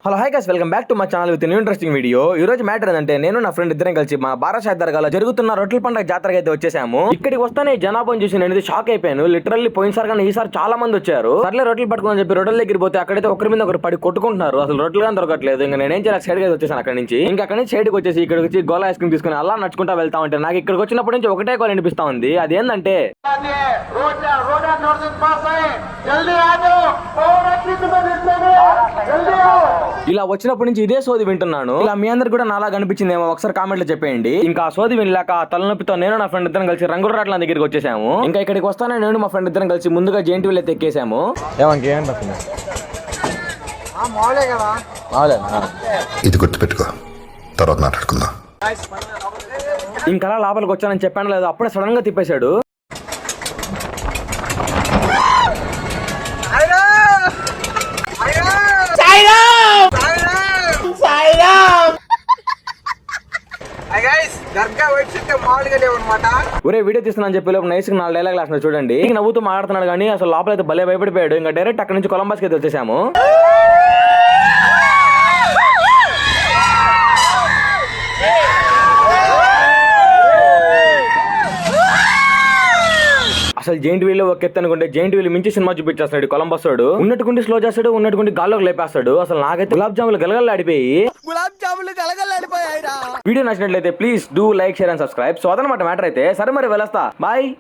Hello hi guys, welcome back to my channel with new interesting video. ఈ రోజు matter ఏంటంటే నేను నా ఫ్రెండ్ ఇద్దరం కలిసి మా బారాషాద్ దర్గాలో జరుగుతున్న రొట్టెల పండుగ జాతరకి అయితే వచ్చేసాము. ఇక్కడికి వస్తానే జనాభాను చూసి నేను షాక్ అయిపోయాను. లిటరల్లీ పోయినసారి కానీ ఈసారి చాలా మంది వచ్చారు. సర్లే రొట్టెలు పట్టుకుని చెప్పి రొట్టెల దగ్గర పోతే అక్కడైతే ఒకరి మీద ఒకరు పడి కొట్టుకుంటున్నారు. అసలు రొట్టెలు కానీ దొరకట్లేదు. ఇంకా నేనేం చేయాలి, సైడ్ గా వచ్చేసాను అక్కడ నుంచి. ఇంకా అక్కడ నుంచి సైడ్కి వచ్చేసి ఇక్కడికి వచ్చి గోలా ఐస్ క్రీమ్ తీసుకుని అలా నడుచుకుంటా వెళ్తా ఉంటే నాకు ఇక్కడికి వచ్చినప్పటి నుంచి ఒకటే కాల్ అనిపిస్తా ఉంది. అదేంటంటే ఇలా వచ్చినప్పటి నుంచి ఇదే సోది వింటున్నాను. ఇలా మీ అందరికి కూడా నాలా కనిపించిందేమో ఒకసారి కామెంట్ లో చెప్పేయండి. ఇంకా ఆ సోది వినలేక తలనొప్పితో నేను నా ఫ్రెండ్ ఇద్దరం కలిసి రంగురాట్ల దగ్గరికి వచ్చేసాము. ఇంకా ఇక్కడికి వస్తానే నేను మా ఫ్రెండ్ ఇద్దరం కలిసి ముందుగా జెయింట్ వీల్ అయితే ఎక్కేసాము. ఇది గుర్తుపెట్టుకో, తర్వాత మాట్లాడుకుందాం. ఇంకా లోపలికి వచ్చానని చెప్పాను లేదు, అప్పుడే సడన్ గా తిప్పేశాడు. ఒరే వీడియో తీస్తున్నాను చెప్పి లోపు నైస్ 4 డైలాగ్ లాస్ట్ చూడండి. నవ్వుతూ మాట్లాడుతున్నాడు కానీ అసలు లోపల అయితే భలే భయపడిపోయాడు. ఇంకా డైరెక్ట్ అక్కడ నుంచి కొలంబస్ కి అయితే వచ్చేసాము. అసలు జెయింట్ వీల్ ఒక ఎత్తు అనుకుంటే జెయింట్ వీల్ మించి సినిమా చూపించేస్తాడు కొలంబస్ వాడు. ఉన్నట్టుకుంటే స్లో చేస్తాడు, ఉన్నట్టుకుంటే గాల్లోకి లేపేస్తాడు. అసలు నాకైతే గులాబ్ జాములు గలగల్లాడిపోయి వీడియో నచ్చినట్లయితే please do like, share and subscribe. So అదనమాట మ్యాటర్ అయితే. సరే మరి వెళ్ళొస్తా, బాయ్.